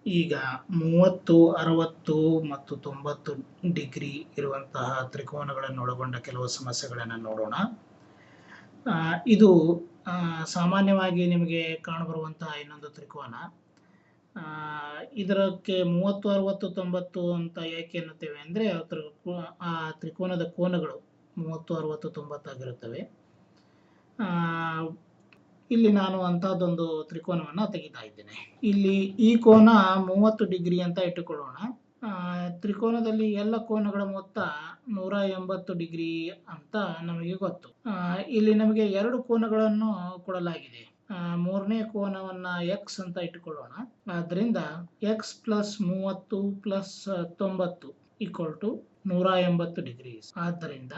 ಈಗ 30, 60 ಮತ್ತು 90 ಡಿಗ್ರಿ ಇರುವಂತಹ ತ್ರಿಕೋನಗಳನ್ನು ಒಳಗೊಂಡ ಕೆಲವು ಸಮಸ್ಯೆಗಳನ್ನು ನೋಡೋಣ. ಇದು ಸಾಮಾನ್ಯವಾಗಿ ನಿಮಗೆ ಕಾಣಬರುವಂತಹ ಇನ್ನೊಂದು ತ್ರಿಕೋನ. ಇದಕ್ಕೆ 30, 60, 90 ಅಂತ ಯಾಕೆ ಎನ್ನುತ್ತೇವೆ ಅಂದರೆ ಆ ತ್ರಿಕೋನದ ಕೋನಗಳು 30, 60, 90 ಆಗಿರುತ್ತವೆ. ಇಲ್ಲಿ ನಾನು ಅಂತಹದ್ದೊಂದು ತ್ರಿಕೋನವನ್ನು ತೆಗಿತಾ ಇದ್ದೇನೆ. ಇಲ್ಲಿ ಈ ಕೋನ 30 ಡಿಗ್ರಿ ಅಂತ ಇಟ್ಟುಕೊಳ್ಳೋಣ. ತ್ರಿಕೋನದಲ್ಲಿ ಎಲ್ಲ ಕೋನಗಳ ಮೊತ್ತ 180 ಡಿಗ್ರಿ ಅಂತ ನಮಗೆ ಗೊತ್ತು. ಇಲ್ಲಿ ನಮಗೆ ಎರಡು ಕೋನಗಳನ್ನು ಕೊಡಲಾಗಿದೆ. ಮೂರನೇ ಕೋನವನ್ನ ಎಕ್ಸ್ ಅಂತ ಇಟ್ಟುಕೊಳ್ಳೋಣ. ಆದ್ದರಿಂದ x plus 30 plus 90 equal to 180 degree. ಆದ್ದರಿಂದ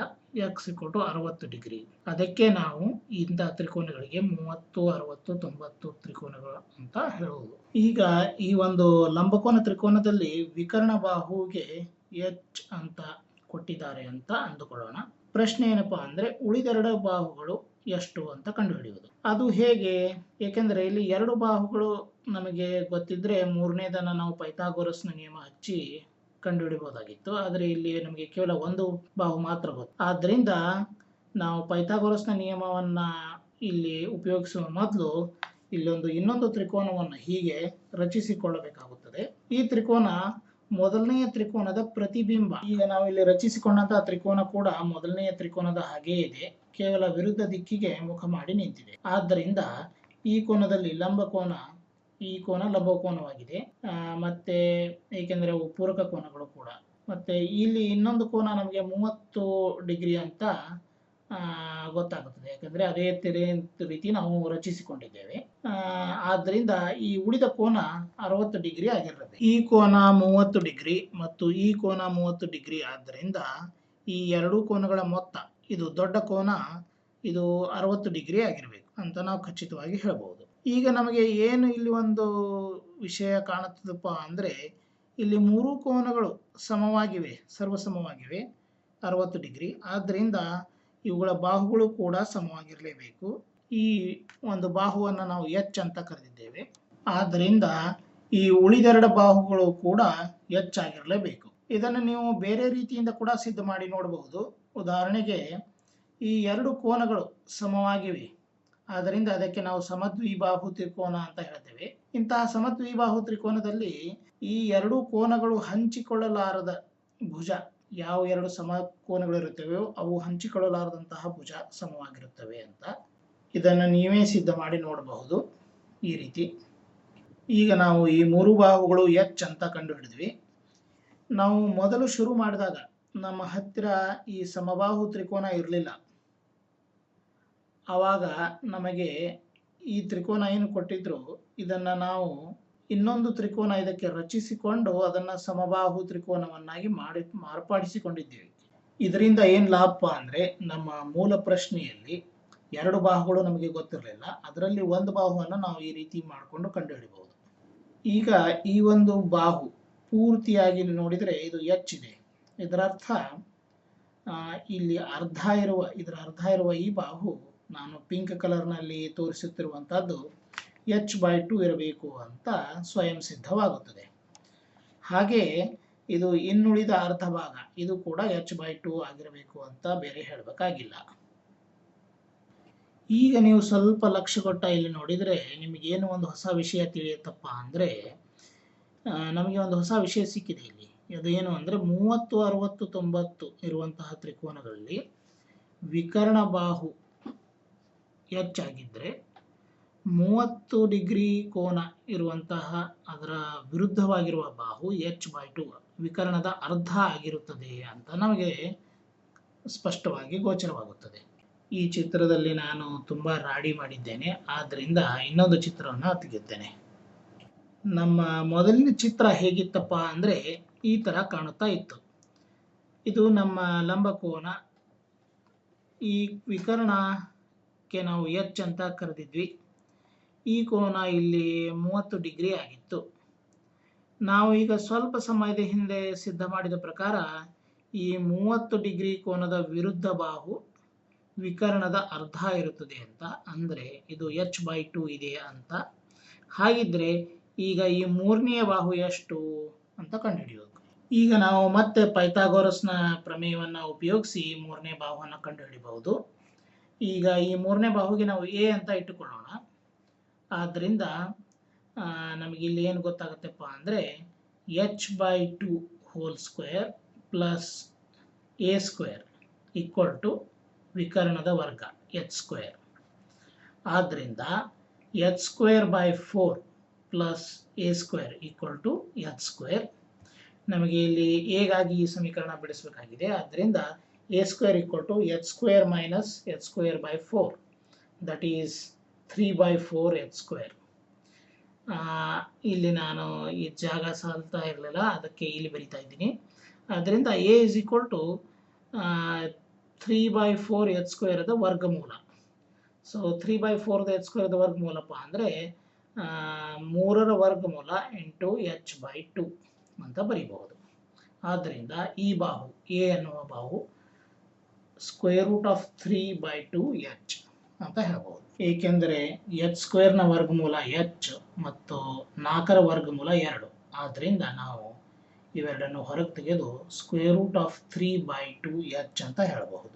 ಎಕ್ಸ್ ಈಕ್ವಲ್ ಟು 60 ಡಿಗ್ರಿ. ಅದಕ್ಕೆ ನಾವು ಇಂಥ ತ್ರಿಕೋನಗಳಿಗೆ 30, 60, 90 ತ್ರಿಕೋನಗಳು ಅಂತ ಹೇಳುವುದು. ಈಗ ಈ ಒಂದು ಲಂಬಕೋನ ತ್ರಿಕೋನದಲ್ಲಿ ವಿಕರ್ಣ ಬಾಹುಗೆ ಎಚ್ ಅಂತ ಕೊಟ್ಟಿದ್ದಾರೆ ಅಂತ ಅಂದುಕೊಳ್ಳೋಣ. ಪ್ರಶ್ನೆ ಏನಪ್ಪಾ ಅಂದ್ರೆ ಉಳಿದೆರಡು ಬಾಹುಗಳು ಎಷ್ಟು ಅಂತ ಕಂಡುಹಿಡಿಯುವುದು. ಅದು ಹೇಗೆ? ಏಕೆಂದರೆ ಇಲ್ಲಿ ಎರಡು ಬಾಹುಗಳು ನಮಗೆ ಗೊತ್ತಿದ್ರೆ ಮೂರನೇದನ್ನ ನಾವು ಪೈಥಾಗೋರಸ್ನ ನಿಯಮ ಹಚ್ಚಿ ಕಂಡುಹಿಡಿಯಬಹುದಾಗಿತ್ತು. ಆದರೆ ಇಲ್ಲಿ ನಮಗೆ ಕೇವಲ ಒಂದು ಬಾಹು ಮಾತ್ರ ಗೊತ್ತು. ಆದ್ದರಿಂದ ನಾವು ಪೈಥಾಗೋರಸ್ನ ನಿಯಮವನ್ನ ಇಲ್ಲಿ ಉಪಯೋಗಿಸುವ ಮೊದಲು ಇಲ್ಲೊಂದು ಇನ್ನೊಂದು ತ್ರಿಕೋನವನ್ನು ಹೀಗೆ ರಚಿಸಿಕೊಳ್ಳಬೇಕಾಗುತ್ತದೆ. ಈ ತ್ರಿಕೋನ ಮೊದಲನೆಯ ತ್ರಿಕೋನದ ಪ್ರತಿಬಿಂಬ. ಈಗ ನಾವು ಇಲ್ಲಿ ರಚಿಸಿಕೊಂಡಂತಹ ತ್ರಿಕೋನ ಕೂಡ ಮೊದಲನೆಯ ತ್ರಿಕೋನದ ಹಾಗೇ ಇದೆ, ಕೇವಲ ವಿರುದ್ಧ ದಿಕ್ಕಿಗೆ ಮುಖ ಮಾಡಿ ನಿಂತಿದೆ. ಆದ್ದರಿಂದ ಈ ಕೋನದಲ್ಲಿ ಲಂಬಕೋನ, ಈ ಕೋನ ಲಂಬಕೋನವಾಗಿದೆ. ಮತ್ತೆ ಏಕೆಂದರೆ ಅವು ಪೂರಕ ಕೋನಗಳು ಕೂಡ. ಮತ್ತೆ ಇಲ್ಲಿ ಇನ್ನೊಂದು ಕೋನ ನಮಗೆ 30 ಡಿಗ್ರಿ ಅಂತ ಗೊತ್ತಾಗುತ್ತದೆ, ಯಾಕಂದ್ರೆ ಅದೇ ರೀತಿ ನಾವು ರಚಿಸಿಕೊಂಡಿದ್ದೇವೆ. ಆದ್ದರಿಂದ ಈ ಉಳಿದ ಕೋನ 60 ಡಿಗ್ರಿ ಆಗಿರ್ತದೆ. ಈ ಕೋನ 30 ಡಿಗ್ರಿ ಮತ್ತು ಈ ಕೋನ 30 ಡಿಗ್ರಿ. ಆದ್ದರಿಂದ ಈ ಎರಡು ಕೋನಗಳ ಮೊತ್ತ, ಇದು ದೊಡ್ಡ ಕೋನ, ಇದು 60 ಡಿಗ್ರಿ ಆಗಿರ್ಬೇಕು ಅಂತ ನಾವು ಖಚಿತವಾಗಿ ಹೇಳ್ಬಹುದು. ಈಗ ನಮಗೆ ಏನು ಇಲ್ಲಿ ಒಂದು ವಿಷಯ ಕಾಣುತ್ತದಪ್ಪ ಅಂದ್ರೆ ಇಲ್ಲಿ ಮೂರು ಕೋನಗಳು ಸಮವಾಗಿವೆ, ಸರ್ವಸಮವಾಗಿವೆ 60 ಡಿಗ್ರಿ. ಆದ್ದರಿಂದ ಇವುಗಳ ಬಾಹುಗಳು ಕೂಡ ಸಮವಾಗಿರಲೇಬೇಕು. ಈ ಒಂದು ಬಾಹುವನ್ನು ನಾವು ಎಚ್ ಅಂತ ಕರೆದಿದ್ದೇವೆ. ಆದ್ದರಿಂದ ಈ ಉಳಿದೆರಡು ಬಾಹುಗಳು ಕೂಡ ಎಚ್ ಆಗಿರಲೇಬೇಕು. ಇದನ್ನು ನೀವು ಬೇರೆ ರೀತಿಯಿಂದ ಕೂಡ ಸಿದ್ಧ ಮಾಡಿ ನೋಡಬಹುದು. ಉದಾಹರಣೆಗೆ ಈ ಎರಡು ಕೋನಗಳು ಸಮವಾಗಿವೆ, ಆದ್ದರಿಂದ ಅದಕ್ಕೆ ನಾವು ಸಮದ್ವಿಬಾಹು ತ್ರಿಕೋನ ಅಂತ ಹೇಳ್ತೇವೆ. ಇಂತಹ ಸಮದ್ವಿಬಾಹು ತ್ರಿಕೋನದಲ್ಲಿ ಈ ಎರಡು ಕೋನಗಳು ಹಂಚಿಕೊಳ್ಳಲಾರದ ಭುಜ, ಯಾವ ಎರಡು ಸಮ ಕೋನಗಳು ಇರುತ್ತವೆಯೋ ಅವು ಹಂಚಿಕೊಳ್ಳಲಾರದಂತಹ ಭುಜ ಸಮವಾಗಿರುತ್ತವೆ ಅಂತ. ಇದನ್ನು ನೀವೇ ಸಿದ್ಧ ಮಾಡಿ ನೋಡಬಹುದು ಈ ರೀತಿ. ಈಗ ನಾವು ಈ ಮೂರು ಬಾಹುಗಳು ಎಚ್ ಅಂತ ಕಂಡುಹಿಡಿದ್ವಿ. ನಾವು ಮೊದಲು ಶುರು ಮಾಡಿದಾಗ ನಮ್ಮ ಹತ್ತಿರ ಈ ಸಮಬಾಹು ತ್ರಿಕೋನ ಇರಲಿಲ್ಲ. ಆವಾಗ ನಮಗೆ ಈ ತ್ರಿಕೋನ ಏನು ಕೊಟ್ಟಿದ್ರು ಇದನ್ನ ನಾವು ಇನ್ನೊಂದು ತ್ರಿಕೋನ ಇದಕ್ಕೆ ರಚಿಸಿಕೊಂಡು ಅದನ್ನ ಸಮಬಾಹು ತ್ರಿಕೋನವನ್ನಾಗಿ ಮಾರ್ಪಡಿಸಿಕೊಂಡಿದ್ದೀವಿ. ಇದರಿಂದ ಏನ್ ಲಾಭ ಅಂದ್ರೆ ನಮ್ಮ ಮೂಲ ಪ್ರಶ್ನೆಯಲ್ಲಿ ಎರಡು ಬಾಹುಗಳು ನಮಗೆ ಗೊತ್ತಿರಲಿಲ್ಲ, ಅದರಲ್ಲಿ ಒಂದು ಬಾಹುವನ್ನು ನಾವು ಈ ರೀತಿ ಮಾಡಿಕೊಂಡು ಕಂಡುಹಿಡಿಬಹುದು. ಈಗ ಈ ಒಂದು ಬಾಹು ಪೂರ್ತಿಯಾಗಿ ನೋಡಿದರೆ ಇದು ಎಚ್ ಇದೆ. ಇದರ ಅರ್ಥ ಇಲ್ಲಿ ಇದರ ಅರ್ಧ ಇರುವ ಈ ಬಾಹು ನಾನು ಪಿಂಕ್ ಕಲರ್ನಲ್ಲಿ ತೋರಿಸುತ್ತಿರುವಂತಹದ್ದು h/2 ಇರಬೇಕು ಅಂತ ಸ್ವಯಂ ಸಿದ್ಧವಾಗುತ್ತದೆ. ಹಾಗೆ ಇದು ಇನ್ನುಳಿದ ಅರ್ಧ ಭಾಗ ಇದು ಕೂಡ h/2 ಆಗಿರಬೇಕು ಅಂತ ಬೇರೆ ಹೇಳಬೇಕಾಗಿಲ್ಲ. ಈಗ ನೀವು ಸ್ವಲ್ಪ ಲಕ್ಷ್ಯ ಕೊಟ್ಟ ಇಲ್ಲಿ ನೋಡಿದರೆ ನಿಮಗೇನು ಒಂದು ಹೊಸ ವಿಷಯ ತಿಳಿಯುತ್ತಪ್ಪ ಅಂದ್ರೆ ನಮಗೆ ಒಂದು ಹೊಸ ವಿಷಯ ಸಿಕ್ಕಿದೆ ಇಲ್ಲಿ. ಅದೇನು ಅಂದ್ರೆ 30, 60, 90 ಇರುವಂತಹ ತ್ರಿಕೋನಗಳಲ್ಲಿ ವಿಕರ್ಣ ಬಾಹು ಎಚ್ ಆಗಿದ್ರೆ 30 ಡಿಗ್ರಿ ಕೋನ ಇರುವಂತಹ ಅದರ ವಿರುದ್ಧವಾಗಿರುವ ಬಾಹು h/2 ವಿಕರ್ಣದ ಅರ್ಧ ಆಗಿರುತ್ತದೆ ಅಂತ ನಮಗೆ ಸ್ಪಷ್ಟವಾಗಿ ಗೋಚರವಾಗುತ್ತದೆ. ಈ ಚಿತ್ರದಲ್ಲಿ ನಾನು ತುಂಬಾ ರಾಡಿ ಮಾಡಿದ್ದೇನೆ, ಆದ್ರಿಂದ ಇನ್ನೊಂದು ಚಿತ್ರವನ್ನು ತೆಗೆಯುತ್ತೇನೆ. ನಮ್ಮ ಮೊದಲಿನ ಚಿತ್ರ ಹೇಗಿತ್ತಪ್ಪ ಅಂದ್ರೆ ಈ ತರ ಕಾಣುತ್ತಾ ಇತ್ತು. ಇದು ನಮ್ಮ ಲಂಬಕೋನ. ಈ ವಿಕರ್ಣಕ್ಕೆ ನಾವು ಎಚ್ ಅಂತ ಕರೆದಿದ್ವಿ. ಈ ಕೋನ ಇಲ್ಲಿ 30 ಡಿಗ್ರಿ ಆಗಿತ್ತು. ನಾವು ಈಗ ಸ್ವಲ್ಪ ಸಮಯದ ಹಿಂದೆ ಸಿದ್ಧ ಮಾಡಿದ ಪ್ರಕಾರ ಈ 30 ಡಿಗ್ರಿ ಕೋನದ ವಿರುದ್ಧ ಬಾಹು ವಿಕರ್ಣದ ಅರ್ಧ ಇರುತ್ತದೆ ಅಂತ, ಅಂದ್ರೆ ಇದು h/2 ಇದೆ ಅಂತ. ಹಾಗಿದ್ರೆ ಈಗ ಈ ಮೂರನೆಯ ಬಾಹು ಎಷ್ಟು ಅಂತ ಕಂಡುಹಿಡಿಯೋದು. ಈಗ ನಾವು ಮತ್ತೆ ಪೈಥಾಗೋರಸ್ನ ಪ್ರಮೇಯವನ್ನು ಉಪಯೋಗಿಸಿ ಮೂರನೇ ಬಾಹುವನ್ನು ಕಂಡುಹಿಡಿಬಹುದು. ಈಗ ಈ ಮೂರನೇ ಬಾಹುಗೆ ನಾವು ಎ ಅಂತ ಇಟ್ಟುಕೊಳ್ಳೋಣ. ಆದ್ದರಿಂದ ನಮಗೆ ಇಲ್ಲಿ ಏನು ಗೊತ್ತಾಗುತ್ತೆಪ್ಪ ಅಂದರೆ h/2 whole square plus a square equal to ವಿಕರ್ಣದ ವರ್ಗ h². ಆದ್ದರಿಂದ h²/4 plus a² equal to h². ನಮಗೆ ಇಲ್ಲಿ ಎಗಾಗಿ ಈ ಸಮೀಕರಣ ಬಿಡಿಸಬೇಕಾಗಿದೆ. ಆದ್ದರಿಂದ a² equal to h² minus h²/4 that is 3/4 h². ಇಲ್ಲಿ ನಾನು ಈ ಜಾಗ ಸಾಲ್ತಾ ಇರಲಿಲ್ಲ, ಅದಕ್ಕೆ ಇಲ್ಲಿ ಬರಿತಾ ಇದ್ದೀನಿ. ಆದ್ದರಿಂದ A is equal to 3/4 h² ವರ್ಗಮೂಲ. ಸೊ 3/4 h² ವರ್ಗಮೂಲಪ್ಪ ಅಂದರೆ 3ರ ವರ್ಗಮೂಲ ಇಂಟು h/2 ಅಂತ ಬರೀಬಹುದು. ಆದ್ದರಿಂದ ಈ ಬಾಹು ಎ ಅನ್ನುವ ಬಾಹು √3/2h ಅಂತ ಹೇಳ್ಬೋದು. ಏಕೆಂದರೆ h² ವರ್ಗಮೂಲ h ಮತ್ತು 4ರ ವರ್ಗಮೂಲ 2. ಆದ್ದರಿಂದ ನಾವು ಇವೆರಡನ್ನು ಹೊರಗೆ ತೆಗೆದು √3/2h ಅಂತ ಹೇಳಬಹುದು.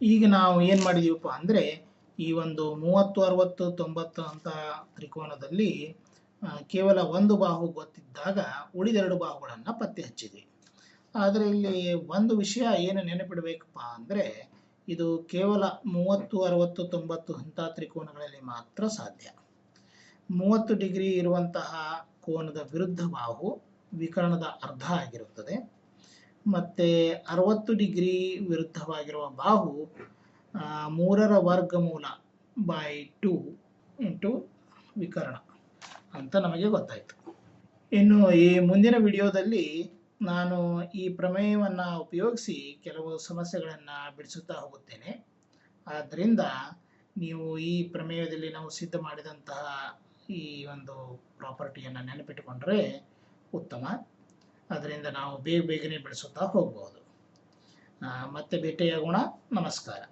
ಈಗ ನಾವು ಏನು ಮಾಡಿದೀವಪ್ಪ ಅಂದರೆ ಈ ಒಂದು 30, 60, 90 ಅಂತ ತ್ರಿಕೋನದಲ್ಲಿ ಕೇವಲ ಒಂದು ಬಾಹು ಗೊತ್ತಿದ್ದಾಗ ಉಳಿದೆರಡು ಬಾಹುಗಳನ್ನು ಪತ್ತೆ ಹಚ್ಚಿದೆ. ಆದರೆ ಇಲ್ಲಿ ಒಂದು ವಿಷಯ ಏನು ನೆನಪಿಡಬೇಕಪ್ಪ ಅಂದರೆ ಇದು ಕೇವಲ 30, 60, 90 ಅಂಥ ತ್ರಿಕೋನಗಳಲ್ಲಿ ಮಾತ್ರ ಸಾಧ್ಯ. 30 ಡಿಗ್ರಿ ಇರುವಂತಹ ಕೋನದ ವಿರುದ್ಧ ಬಾಹು ವಿಕರ್ಣದ ಅರ್ಧ ಆಗಿರುತ್ತದೆ. ಮತ್ತು 60 ಡಿಗ್ರಿ ವಿರುದ್ಧವಾಗಿರುವ ಬಾಹು 3ರ ವರ್ಗಮೂಲ /2 ಇಂಟು ವಿಕರ್ಣ ಅಂತ ನಮಗೆ ಗೊತ್ತಾಯಿತು. ಇನ್ನು ಈ ಮುಂದಿನ ವಿಡಿಯೋದಲ್ಲಿ ನಾನು ಈ ಪ್ರಮೇಯವನ್ನು ಉಪಯೋಗಿಸಿ ಕೆಲವು ಸಮಸ್ಯೆಗಳನ್ನು ಬಿಡಿಸುತ್ತಾ ಹೋಗುತ್ತೇನೆ. ಆದ್ದರಿಂದ ನೀವು ಈ ಪ್ರಮೇಯದಲ್ಲಿ ನಾವು ಸಿದ್ಧ ಮಾಡಿದಂತಹ ಈ ಒಂದು ಪ್ರಾಪರ್ಟಿಯನ್ನು ನೆನಪಿಟ್ಟುಕೊಂಡ್ರೆ ಉತ್ತಮ. ಅದರಿಂದ ನಾವು ಬೇಗನೆ ಬಿಡಿಸುತ್ತಾ ಹೋಗ್ಬೋದು. ಮತ್ತೆ ಭೇಟಿಯಾಗೋಣ. ನಮಸ್ಕಾರ.